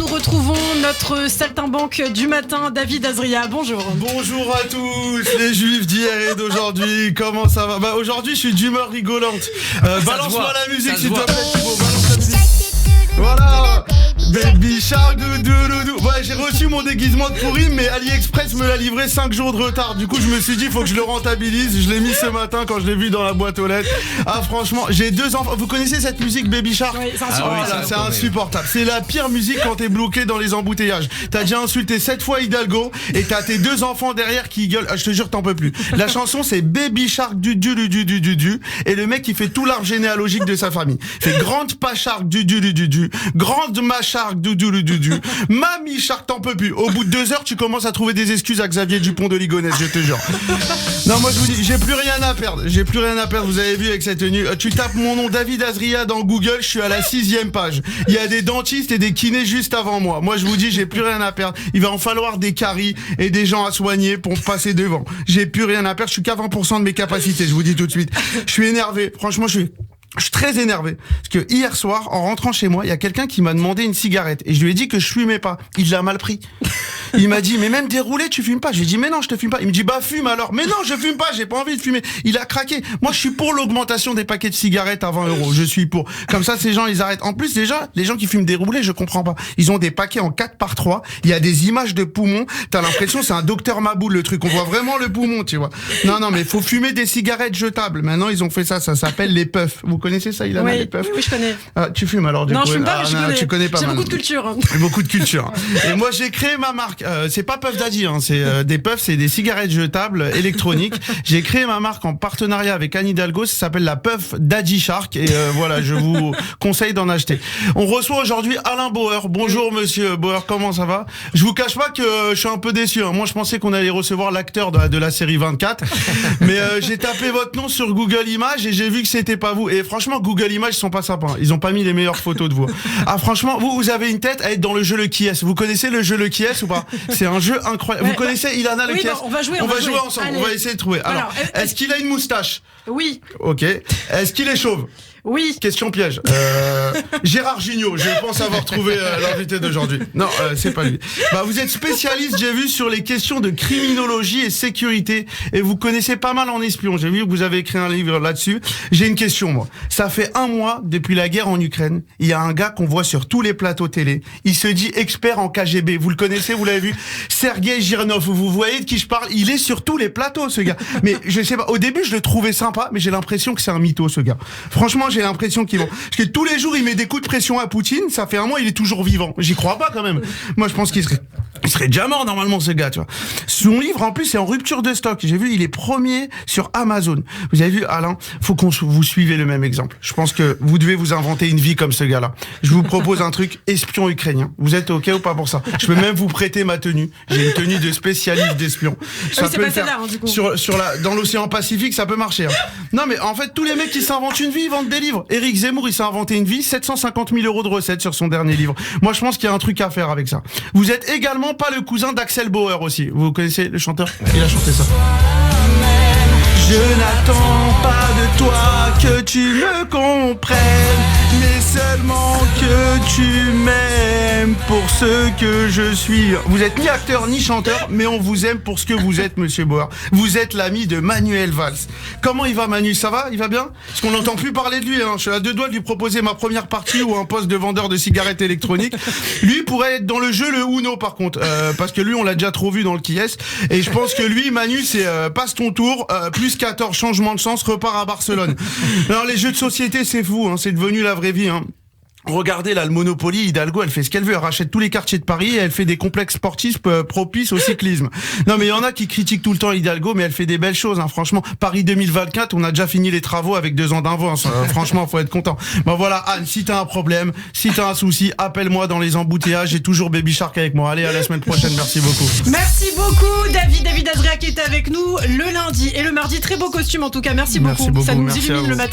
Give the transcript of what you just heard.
nous retrouvons notre saltimbanque du matin, David Azria. Bonjour. Bonjour à tous, les juifs d'hier et d'aujourd'hui. Comment ça va? Aujourd'hui, je suis d'humeur rigolante. Balance-moi la musique, s'il te plaît, Thibaut. Balance la musique. Voilà. Baby Shark, doudou. Ouais, j'ai reçu mon déguisement de pourri, mais AliExpress me l'a livré 5 jours de retard. Du coup, je me suis dit, il faut que je le rentabilise. Je l'ai mis ce matin quand je l'ai vu dans la boîte aux lettres. Ah, franchement, j'ai 2 enfants. Vous connaissez cette musique, Baby Shark? Oui, c'est insupportable. C'est insupportable. C'est la pire musique quand t'es bloqué dans les embouteillages. T'as déjà insulté 7 fois Hidalgo et t'as tes 2 enfants derrière qui gueulent. Ah, je te jure, t'en peux plus. La chanson, c'est Baby Shark du. Et le mec, il fait tout l'arbre généalogique de sa famille. Il fait Grande Pa Shark du. Grande Ma Shark du. Mamie Shark, t'en peux plus. Au bout de 2 heures, tu commences à trouver des excuses à Xavier Dupont de Ligonnès, je te jure. Non, moi je vous dis, j'ai plus rien à perdre. Vous avez vu avec cette tenue. Tu tapes mon nom David Azria dans Google, je suis à la 6e page. Il y a des dentistes et des kinés juste avant moi. Moi je vous dis, j'ai plus rien à perdre. Il va en falloir des caries et des gens à soigner pour me passer devant. J'ai plus rien à perdre. Je suis qu'à 20% de mes capacités, je vous dis tout de suite. Je suis énervé. Franchement, je suis très énervé. Parce que hier soir, en rentrant chez moi, il y a quelqu'un qui m'a demandé une cigarette. Et je lui ai dit que je fumais pas. Il l'a mal pris. Il m'a dit, mais même déroulé, tu fumes pas. J'ai dit, mais non, je te fume pas. Il me dit, bah fume alors. Mais non, je fume pas, j'ai pas envie de fumer. Il a craqué. Moi, je suis pour l'augmentation des paquets de cigarettes à 20 €. Je suis pour. Comme ça, ces gens, ils arrêtent. En plus, déjà, les gens qui fument déroulé, je comprends pas. Ils ont des paquets en 4x3. Il y a des images de poumons. T'as l'impression, c'est un docteur Maboul, le truc. On voit vraiment le poumon, tu vois. Non, mais faut fumer des cigarettes jetables. Maintenant, ils ont fait ça. Ça s'appelle les puffs. Vous connaissez ça, Ilana, les puffs? Oui, je connais. Ah, tu fumes alors, du coup? Non, je fume pas, mais je connais. Tu connais pas mal. J'ai beaucoup de culture. Beaucoup de culture. Et moi, j'ai créé ma marque. C'est pas Puff Daddy, hein. C'est des puffs, c'est des cigarettes jetables électroniques. J'ai créé ma marque en partenariat avec Anne Hidalgo. Ça s'appelle la Puff Daddy Shark. Et voilà, je vous conseille d'en acheter. On reçoit aujourd'hui Alain Bauer. Bonjour, monsieur Bauer. Comment ça va? Je vous cache pas que je suis un peu déçu, hein. Moi, je pensais qu'on allait recevoir l'acteur de la série 24. Mais j'ai tapé votre nom sur Google Images et j'ai vu que c'était pas vous. Et franchement, Google Images, ils sont pas sympas. Ils ont pas mis les meilleures photos de vous. Ah, franchement, vous avez une tête à être dans le jeu Le Qui Est. Vous connaissez le jeu Le Qui Est ou pas? C'est un jeu incroyable. Vous connaissez Ilana Le Qui Est? On va jouer ensemble. Allez. On va essayer de trouver. Alors, est-ce qu'il a une moustache? Oui. Ok. Est-ce qu'il est chauve? Oui. Question piège. Gérard Jugnot, je pense avoir trouvé l'invité d'aujourd'hui. Non, c'est pas lui. Bah, vous êtes spécialiste, j'ai vu, sur les questions de criminologie et sécurité, et vous connaissez pas mal en espion. J'ai vu que vous avez écrit un livre là-dessus. J'ai une question, moi. Ça fait 1 mois depuis la guerre en Ukraine. Il y a un gars qu'on voit sur tous les plateaux télé. Il se dit expert en KGB. Vous le connaissez, vous l'avez vu? Sergueï Girnov. Vous voyez de qui je parle? Il est sur tous les plateaux, ce gars. Mais je sais pas. Au début, je le trouvais sympa, mais j'ai l'impression que c'est un mytho, ce gars. Franchement, j'ai l'impression qu'ils vont. Parce que tous les jours, il met des coups de pression à Poutine. Ça fait 1 mois, il est toujours vivant. J'y crois pas quand même. Moi, je pense qu'il serait déjà mort normalement, ce gars, tu vois. Son livre, en plus, c'est en rupture de stock. J'ai vu, il est premier sur Amazon. Vous avez vu, Alain, faut qu'on vous suivez le même exemple. Je pense que vous devez vous inventer une vie comme ce gars-là. Je vous propose un truc, espion ukrainien. Vous êtes ok ou pas pour ça? Je peux même vous prêter ma tenue. J'ai une tenue de spécialiste d'espion. Ça peut le faire. Là, hein, du coup. Dans l'océan Pacifique, ça peut marcher. Hein. Non, mais en fait, tous les mecs qui s'inventent une vie, ils vendent des livres. Éric Zemmour, il s'est inventé une vie, 750 000 € de recettes sur son dernier livre. Moi, je pense qu'il y a un truc à faire avec ça. Vous êtes également pas le cousin d'Axel Bauer aussi. Vous connaissez le chanteur? Il a chanté ça. Je n'attends pas de toi que tu me comprennes, mais seulement que tu m'aimes pour ce que je suis. Vous êtes ni acteur ni chanteur, mais on vous aime pour ce que vous êtes, monsieur Bauer. Vous êtes l'ami de Manuel Valls. Comment il va, Manu? Ça va? Il va bien? Parce qu'on n'entend plus parler de lui, hein. Je suis à 2 doigts de lui proposer ma première partie ou un poste de vendeur de cigarettes électroniques. Lui pourrait être dans le jeu le Uno, par contre, parce que lui, on l'a déjà trop vu dans le Qui Est. Et je pense que lui, Manu, c'est passe ton tour, plus 14, changement de sens, repart à Barcelone. Alors les jeux de société, c'est fou, hein, c'est devenu la vraie vie, hein. Regardez là, le Monopoly, Hidalgo, elle fait ce qu'elle veut, elle rachète tous les quartiers de Paris et elle fait des complexes sportifs propices au cyclisme. Non mais il y en a qui critiquent tout le temps Hidalgo, mais elle fait des belles choses, hein, franchement. Paris 2024, on a déjà fini les travaux avec 2 ans d'avance, franchement, faut être content. Bon voilà, Anne, si t'as un problème, si t'as un souci, appelle-moi dans les embouteillages, j'ai toujours Baby Shark avec moi. Allez, à la semaine prochaine, merci beaucoup. Merci beaucoup, David Azria qui était avec nous le lundi et le mardi. Très beau costume en tout cas, merci beaucoup. Ça nous illumine le matin.